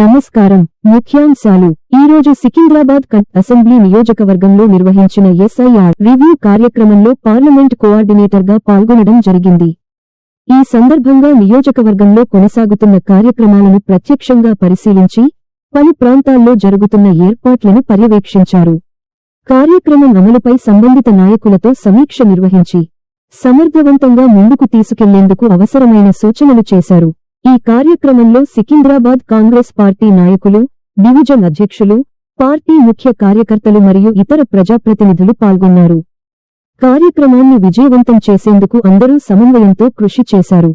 నమస్కారం. ముఖ్యాంశాలు. ఈరోజు సికింద్రాబాద్ అసెంబ్లీ నియోజకవర్గంలో నిర్వహించిన ఎస్ఐఆర్ రివ్యూ కార్యక్రమంలో పార్లమెంట్ కోఆర్డినేటర్గా పాల్గొనడం జరిగింది. ఈ సందర్భంగా నియోజకవర్గంలో కొనసాగుతున్న కార్యక్రమాలను ప్రత్యక్షంగా పరిశీలించి పలు ప్రాంతాల్లో జరుగుతున్న ఏర్పాట్లను పర్యవేక్షించారు. కార్యక్రమం అమలుపై సంబంధిత నాయకులతో సమీక్ష నిర్వహించి సమర్థవంతంగా ముందుకు తీసుకెళ్లేందుకు అవసరమైన సూచనలు చేశారు. ఈ కార్యక్రమంలో సికింద్రాబాద్ కాంగ్రెస్ పార్టీ నాయకులు, డివిజన్ అధ్యక్షులు, పార్టీ ముఖ్య కార్యకర్తలు మరియు ఇతర ప్రజాప్రతినిధులు పాల్గొన్నారు. కార్యక్రమాన్ని విజయవంతం చేసేందుకు అందరూ సమన్వయంతో కృషి చేశారు.